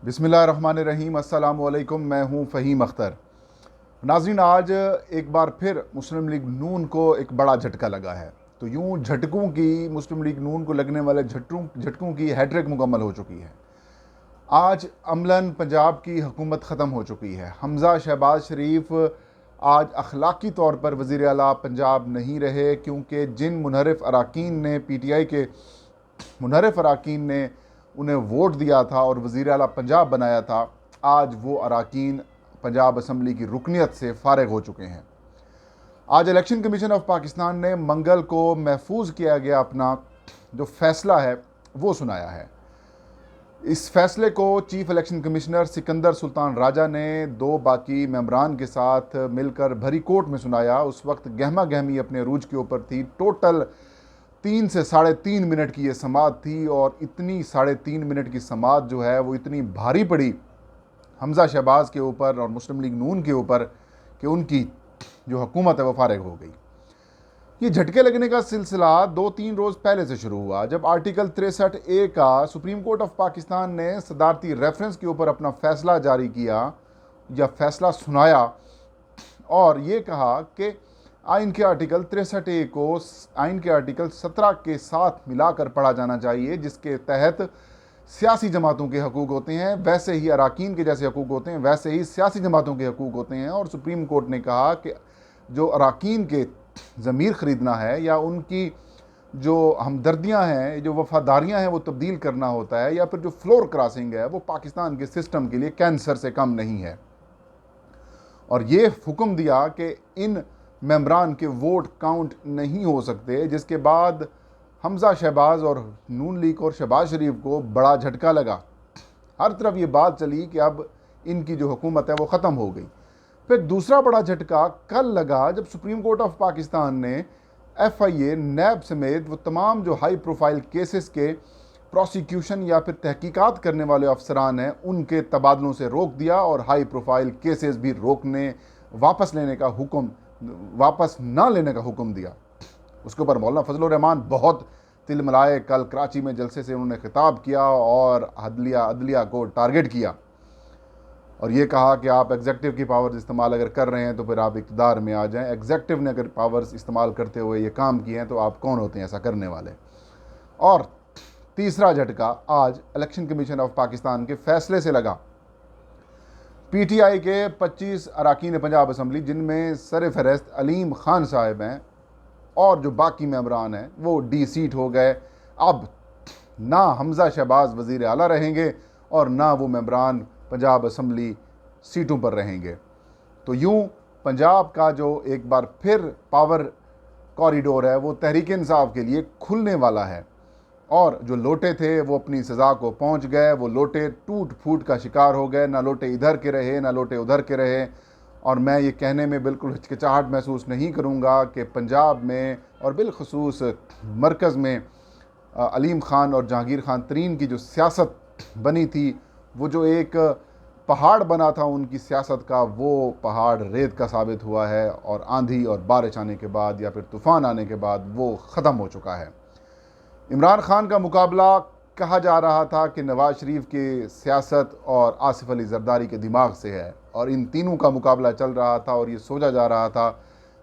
बिस्मिल्लाहिर्रहमानिर्रहीम। अस्सलामु अलैकुम। मैं हूँ फ़हीम अख्तर। नाज़रीन, आज एक बार फिर मुस्लिम लीग नून को एक बड़ा झटका लगा है। तो यूँ झटकों की, मुस्लिम लीग नून को लगने वाले झटकों की हैट्रिक मुकम्मल हो चुकी है। आज अमलन पंजाब की हुकूमत ख़त्म हो चुकी है। हमज़ा शहबाज शरीफ आज अखलाकी तौर पर वज़ीर आला पंजाब नहीं रहे, क्योंकि जिन मुनहरिफ अरकान ने, PTI के मुनहरिफ अरकान ने उन्हें वोट दिया था और वज़ीर आला पंजाब बनाया था, आज वो अरकान पंजाब असम्बली की रुकनीत से फ़ारिग हो चुके हैं। आज इलेक्शन कमीशन ऑफ पाकिस्तान ने मंगल को महफूज किया गया अपना जो फ़ैसला है वो सुनाया है। इस फैसले को chief election commissioner Sikandar Sultan Raja ने दो बाकी मेंबरान के साथ मिलकर भरी कोर्ट में सुनाया। उस वक्त गहमा गहमी अपने अरूज के ऊपर थी। टोटल 3 से 3.5 मिनट की ये समाअत थी, और इतनी 3.5 मिनट की समाअत जो है वो इतनी भारी पड़ी हमज़ा शहबाज के ऊपर और मुस्लिम लीग नून के ऊपर कि उनकी जो हुकूमत है वो फारिग हो गई। ये झटके लगने का सिलसिला 2-3 रोज़ पहले से शुरू हुआ, जब आर्टिकल 63A का सुप्रीम कोर्ट ऑफ पाकिस्तान ने सदारती रेफरेंस के ऊपर अपना फ़ैसला जारी किया या फ़ैसला सुनाया और ये कहा कि आइन के आर्टिकल 63A को आइन के आर्टिकल 17 के साथ मिलाकर पढ़ा जाना चाहिए, जिसके तहत सियासी जमातों के हकूक़ होते हैं वैसे ही अरकान के जैसे हकूक़ होते हैं, वैसे ही सियासी जमातों के हकूक़ होते हैं। और सुप्रीम कोर्ट ने कहा कि जो अरकान के ज़मीर ख़रीदना है या उनकी जो हमदर्दियाँ हैं, जो वफ़ादारियाँ हैं, वो तब्दील करना होता है, या फिर जो फ्लोर क्रॉसिंग है, वो पाकिस्तान के सिस्टम के लिए कैंसर से कम नहीं है। और ये हुक्म दिया कि इन मेंबरान के वोट काउंट नहीं हो सकते, जिसके बाद हमज़ा शहबाज और नून लीग और शहबाज शरीफ को बड़ा झटका लगा। हर तरफ ये बात चली कि अब इनकी जो हुकूमत है वो ख़त्म हो गई। फिर दूसरा बड़ा झटका कल लगा, जब सुप्रीम कोर्ट ऑफ पाकिस्तान ने FIA, नैब समेत वो तमाम जो हाई प्रोफाइल केसेस के प्रोसिक्यूशन या फिर तहकीकात करने वाले अफसरान हैं उनके तबादलों से रोक दिया, और हाई प्रोफाइल केसेस भी रोकने, वापस ना लेने का हुक्म दिया। उसके ऊपर मौलाना फजल रहमान बहुत तिलमिलाए। कल कराची में जलसे से उन्होंने खिताब किया और अदलिया को टारगेट किया और ये कहा कि आप एग्जेक्टिव की पावर्स इस्तेमाल अगर कर रहे हैं तो फिर आप इक़्तिदार में आ जाएं। एग्जेक्टिव ने अगर पावर्स इस्तेमाल करते हुए ये काम किए हैं तो आप कौन होते हैं ऐसा करने वाले। और तीसरा झटका आज इलेक्शन कमीशन ऑफ पाकिस्तान के फैसले से लगा। PTI के 25 अरकान पंजाब असम्बली, जिनमें सर फहरिस्त अलीम खान साहब हैं और जो बाकी मेंबरान हैं, वो डीसीट हो गए। अब ना हमज़ा शहबाज वज़ीर आला रहेंगे और ना वो मेंबरान पंजाब असम्बली सीटों पर रहेंगे। तो यूँ पंजाब का जो एक बार फिर पावर कॉरिडोर है वो तहरीक इंसाफ के लिए खुलने वाला है, और जो लोटे थे वो अपनी सज़ा को पहुंच गए। वो लोटे टूट फूट का शिकार हो गए। ना लोटे इधर के रहे, ना लोटे उधर के रहे। और मैं ये कहने में बिल्कुल हिचकिचाहट महसूस नहीं करूँगा कि पंजाब में और बिलखसूस मरकज़ में अलीम खान और जहांगीर खान तरीन की जो सियासत बनी थी, वो जो एक पहाड़ बना था उनकी सियासत का, वो पहाड़ रेत का साबित हुआ है, और आंधी और बारिश आने के बाद या फिर तूफ़ान आने के बाद वो ख़त्म हो चुका है। इमरान खान का मुकाबला कहा जा रहा था कि नवाज़ शरीफ की सियासत और आसिफ अली जरदारी के दिमाग से है, और इन तीनों का मुकाबला चल रहा था और ये सोचा जा रहा था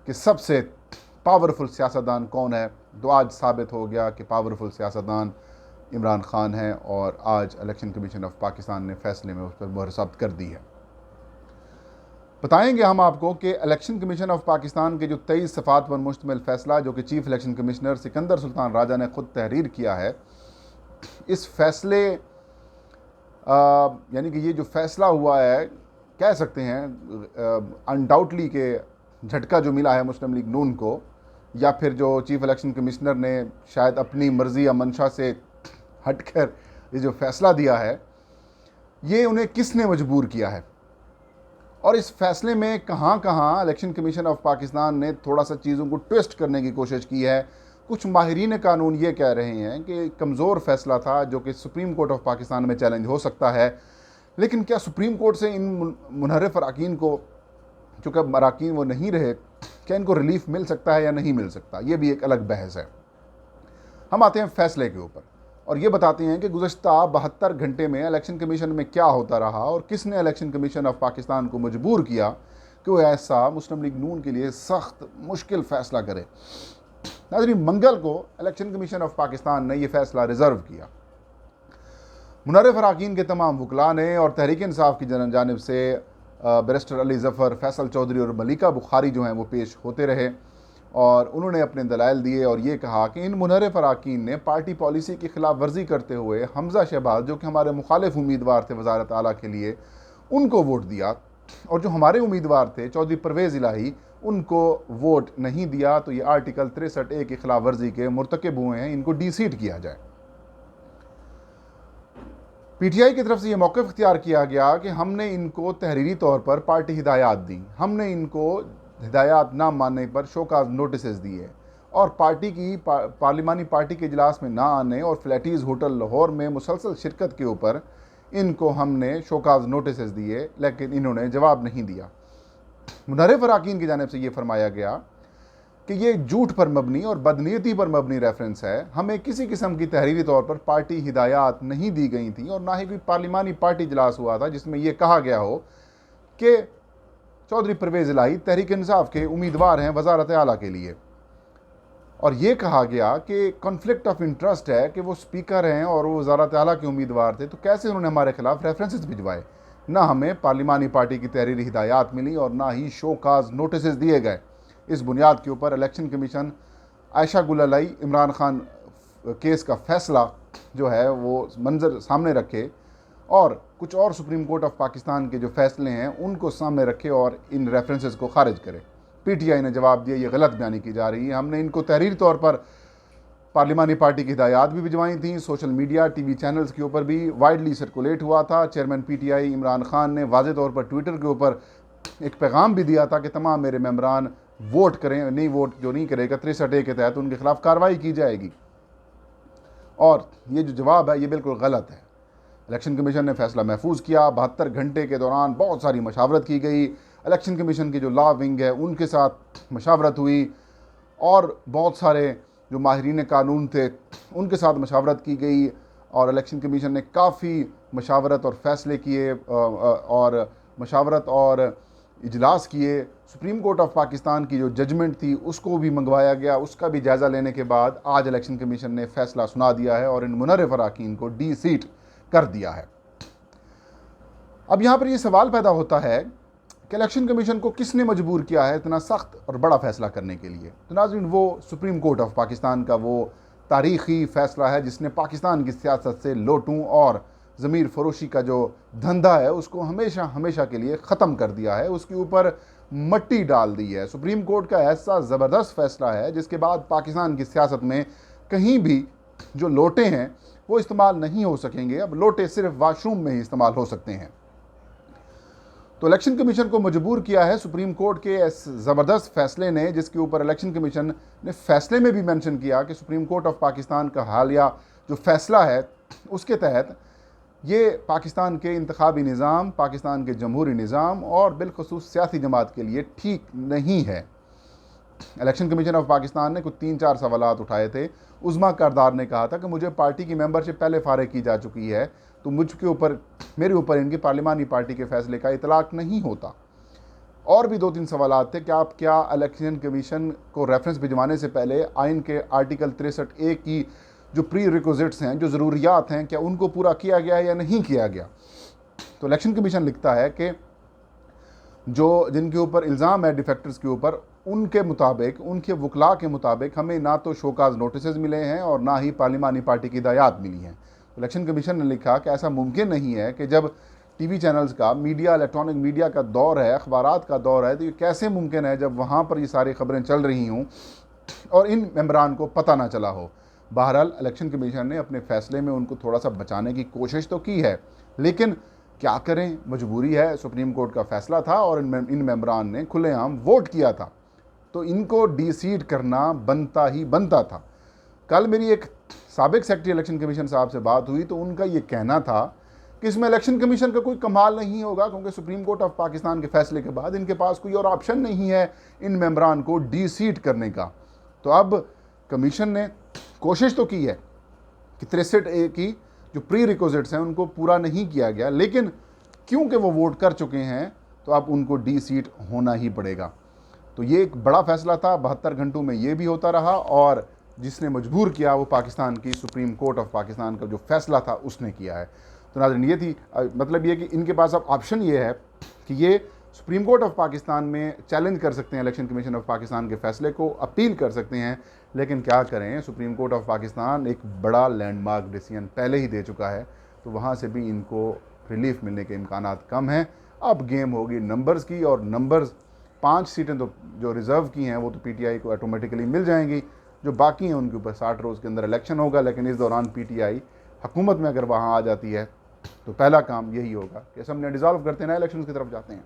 कि सबसे पावरफुल सियासतदान कौन है। तो आज साबित हो गया कि पावरफुल सियासतदान इमरान खान है, और आज इलेक्शन कमीशन ऑफ पाकिस्तान ने फैसले में उस पर मोहर ज़ब्त कर दी है। बताएंगे हम आपको कि इलेक्शन कमीशन ऑफ पाकिस्तान के जो 23 सफ़ात पर मुश्तमिल फ़ैसला, जो कि chief election commissioner Sikandar Sultan Raja ने ख़ुद तहरीर किया है, इस फैसले यानी कि ये जो फ़ैसला हुआ है, कह सकते हैं अनडाउटली के झटका जो मिला है मुस्लिम लीग नून को, या फिर जो चीफ इलेक्शन कमिश्नर ने शायद अपनी मर्ज़ी या मंशा से हटकर ये जो फ़ैसला दिया है, ये उन्हें किसने मजबूर किया है, और इस फैसले में कहाँ कहाँ इलेक्शन कमीशन ऑफ पाकिस्तान ने थोड़ा सा चीज़ों को ट्विस्ट करने की कोशिश की है। कुछ माहिरीन कानून ये कह रहे हैं कि कमज़ोर फ़ैसला था जो कि सुप्रीम कोर्ट ऑफ पाकिस्तान में चैलेंज हो सकता है, लेकिन क्या सुप्रीम कोर्ट से इन मुनहरिफ अरकान को, चूँकि अरकान वो नहीं रहे, क्या इनको रिलीफ मिल सकता है या नहीं मिल सकता, ये भी एक अलग बहस है। हम आते हैं फ़ैसले के ऊपर, और ये बताते हैं कि गुज़श्ता 72 घंटे में इलेक्शन कमीशन में क्या होता रहा और किसने इलेक्शन कमीशन ऑफ पाकिस्तान को मजबूर किया कि वो ऐसा मुस्लिम लीग नून के लिए सख्त मुश्किल फ़ैसला करे। नाज़रीन, मंगल को इलेक्शन कमीशन ऑफ पाकिस्तान ने यह फ़ैसला रिज़र्व किया। मुनर्रिफ अरकान के तमाम वकला ने और तहरीक इंसाफ की जानिब से बैरिस्टर अली ज़फ़र, फैसल चौधरी और मलिका बुखारी जो हैं वो पेश होते रहे और उन्होंने अपने दलाइल दिए और ये कहा कि इन मुनर्रिफ अरकान ने पार्टी पॉलिसी की खिलाफ वर्जी करते हुए हमज़ा शहबाज, जो कि हमारे मुखालिफ उम्मीदवार थे वज़ारत आला के लिए, उनको वोट दिया और जो हमारे उम्मीदवार थे चौधरी परवेज़ इलाही, उनको वोट नहीं दिया। तो ये आर्टिकल 63A की खिलाफ वर्जी के मुर्तकिब हुए हैं, इनको डी-सीट किया जाए। PTI की तरफ से ये मौक़िफ़ इख्तियार किया गया कि हमने इनको तहरीरी तौर पर पार्टी हिदायत दी, हमने इनको हिदायत ना मानने पर शोकाज नोटिस दिए और पार्टी की पार्लिमानी पार्टी के इजलास में ना आने और फ्लैटीज़ होटल लाहौर में मुसलसल शिरकत के ऊपर इनको हमने शोकाज नोटिस दिए, लेकिन इन्होंने जवाब नहीं दिया। मुनर्रिफ अरकान की जानिब से ये फरमाया गया कि ये झूठ पर मबनी और बदनीयती पर मबनी रेफरेंस है। हमें किसी किस्म की तहरीरी तौर पर पार्टी हिदायत नहीं दी गई थी और ना ही कोई पार्लिमानी पार्टी इजलास हुआ था जिसमें यह कहा गया हो कि चौधरी परवेज़ इलाही तहरीक इंसाफ के उम्मीदवार हैं वज़ारत आला के लिए, और ये कहा गया कि कॉन्फ्लिक्ट ऑफ इंटरेस्ट है कि वो स्पीकर हैं और वो वज़ारत आला के उम्मीदवार थे, तो कैसे उन्होंने हमारे खिलाफ रेफरेंसेस भिजवाए। ना हमें पार्लिमानी पार्टी की तहरीरी हिदायत मिली और ना ही शोकाज नोटिस दिए गए। इस बुनियाद के ऊपर इलेक्शन कमीशन आयशा गुल अलाई इमरान खान केस का फ़ैसला जो है वो मंजर सामने रखे और कुछ और सुप्रीम कोर्ट ऑफ पाकिस्तान के जो फ़ैसले हैं उनको सामने रखे और इन रेफरेंसेस को खारिज करे। PTI ने जवाब दिया ये गलत बयानी की जा रही है। हमने इनको तहरीरी तौर पर पार्लिमानी पार्टी की हिदायत भी भिजवाई थी, सोशल मीडिया TV चैनल्स के ऊपर भी वाइडली सर्कुलेट हुआ था। चेयरमैन PTI इमरान खान ने वाज़े तौर पर ट्विटर के ऊपर एक पैगाम भी दिया था कि तमाम मेरे मेम्बरान वोट करें, नहीं वोट जो नहीं करेगा 63A के तहत उनके खिलाफ कार्रवाई की जाएगी। और ये जो जवाब है ये बिल्कुल गलत है। इलेक्शन कमीशन ने फैसला महफूज किया। 72 घंटे के दौरान बहुत सारी मशावरत की गई। इलेक्शन कमीशन की जो लॉ विंग है उनके साथ मशावरत हुई और बहुत सारे जो माहिरीन कानून थे उनके साथ मशावरत की गई और इलेक्शन कमीशन ने काफ़ी मशावरत और फ़ैसले किए और मशावरत और इजलास किए। सुप्रीम कोर्ट ऑफ पाकिस्तान की जो जजमेंट थी उसको भी मंगवाया गया, उसका भी जायज़ा लेने के बाद आज इलेक्शन कमीशन ने फ़ैसला सुना दिया है और इन मुनर्रिफ अरकान को डी-सीट कर दिया है। अब यहाँ पर ये सवाल पैदा होता है कि इलेक्शन कमीशन को किसने मजबूर किया है इतना सख्त और बड़ा फ़ैसला करने के लिए। तो नाज़रीन, वो सुप्रीम कोर्ट ऑफ पाकिस्तान का वो तारीख़ी फ़ैसला है जिसने पाकिस्तान की सियासत से लोटू और ज़मीर फ़रोशी का जो धंधा है उसको हमेशा हमेशा के लिए ख़त्म कर दिया है, उसके ऊपर मट्टी डाल दी है। सुप्रीम कोर्ट का ऐसा ज़बरदस्त फ़ैसला है जिसके बाद पाकिस्तान की सियासत में कहीं भी जो लोटे हैं वो इस्तेमाल नहीं हो सकेंगे। अब लोटे सिर्फ वाशरूम में ही इस्तेमाल हो सकते हैं। तो इलेक्शन कमीशन को मजबूर किया है सुप्रीम कोर्ट के इस ज़बरदस्त फ़ैसले ने, जिसके ऊपर इलेक्शन कमीशन ने फ़ैसले में भी मेंशन किया कि सुप्रीम कोर्ट ऑफ पाकिस्तान का हालिया जो फ़ैसला है उसके तहत ये पाकिस्तान के इंतखाबी निज़ाम, पाकिस्तान के जमहूरी निज़ाम और बिलखुसूस सियासी जमात के लिए ठीक नहीं है। इलेक्शन कमीशन ऑफ पाकिस्तान ने कुछ 3-4 सवालात उठाए थे। उज़्मा कारदार ने कहा था कि मुझे पार्टी की मेंबरशिप पहले फारिग की जा चुकी है, तो मेरे ऊपर इनकी पार्लिमानी पार्टी के फ़ैसले का इतलाक़ नहीं होता। और भी 2-3 सवालात थे कि आप क्या इलेक्शन कमीशन को रेफरेंस भिजवाने से पहले आइन के आर्टिकल 63A की जो प्री रिक्विजिट्स हैं, जो ज़रूरियात हैं, क्या उनको पूरा किया गया या नहीं किया गया। तो इलेक्शन कमीशन लिखता है कि जो जिनके ऊपर इल्ज़ाम है डिफेक्टर्स के ऊपर, उनके मुताबिक, उनके वकला के मुताबिक हमें ना तो शोकाज नोटिस मिले हैं और ना ही पार्लिमानी पार्टी की हिदायत मिली हैं। इलेक्शन कमीशन ने लिखा कि ऐसा मुमकिन नहीं है कि जब TV चैनल्स का मीडिया, इलेक्ट्रॉनिक मीडिया का दौर है, अखबारात का दौर है, तो ये कैसे मुमकिन है जब वहाँ पर ये सारी ख़बरें चल रही हों और इन मेम्बरान को पता ना चला हो। बहरहाल इलेक्शन कमीशन ने अपने फ़ैसले में उनको थोड़ा सा बचाने की कोशिश तो की है, लेकिन क्या करें, मजबूरी है। सुप्रीम कोर्ट का फ़ैसला था और इन मेम्बरान ने खुलेआम वोट किया था, तो इनको डी-सीट करना बनता ही बनता था। कल मेरी एक साबिक सेक्रेटरी इलेक्शन कमीशन साहब से बात हुई तो उनका ये कहना था कि इसमें इलेक्शन कमीशन का कोई कमाल नहीं होगा, क्योंकि सुप्रीम कोर्ट ऑफ पाकिस्तान के फ़ैसले के बाद इनके पास कोई और ऑप्शन नहीं है इन मेम्बरान को डी-सीट करने का। तो अब कमीशन ने कोशिश तो की है कि 63A की जो प्री रिक्विजिट्स हैं उनको पूरा नहीं किया गया, लेकिन क्योंकि वो वोट कर चुके हैं तो अब उनको डी सीट होना ही पड़ेगा। तो ये एक बड़ा फैसला था, 72 घंटों में ये भी होता रहा, और जिसने मजबूर किया वो पाकिस्तान की सुप्रीम कोर्ट ऑफ पाकिस्तान का जो फैसला था उसने किया है। तो नाज़रीन ये थी, मतलब ये कि इनके पास अब ऑप्शन ये है कि ये सुप्रीम कोर्ट ऑफ पाकिस्तान में चैलेंज कर सकते हैं इलेक्शन कमीशन ऑफ पाकिस्तान के फैसले को, अपील कर सकते हैं, लेकिन क्या करें, सुप्रीम कोर्ट ऑफ पाकिस्तान एक बड़ा लैंडमार्क डिसीजन पहले ही दे चुका है, तो वहाँ से भी इनको रिलीफ मिलने के इम्कान कम हैं। अब गेम होगी नंबर्स की, और नंबर्स 5 सीटें तो जो रिज़र्व की हैं वो तो पीटीआई को ऑटोमेटिकली मिल जाएंगी, जो बाकी हैं उनके ऊपर 60 रोज़ के अंदर इलेक्शन होगा। लेकिन इस दौरान पीटीआई हुकूमत में अगर वहाँ आ जाती है तो पहला काम यही होगा कि असम्बली डिज़ोल्व करते हैं ना, इलेक्शन की तरफ जाते हैं।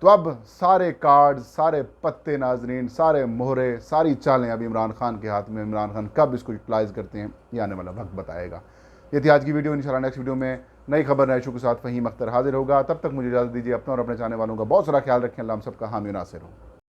तो अब सारे कार्ड, सारे पत्ते नाजरीन, सारे मोहरे, सारी चालें अब इमरान खान के हाथ में। इमरान खान कब इसको यूटिलाइज़ करते हैं ये आने वाला वक्त बताएगा। ये थी आज की वीडियो। इंशाल्लाह नेक्स्ट वीडियो में नई खबर नए इशू के साथ फ़हीम अख्तर हाजिर होगा। तब तक मुझे इजाज़त दीजिए। अपना और अपने चाहने वालों का बहुत सारा ख्याल रखें। अल्लाह हम सबका हामी नासिर हो।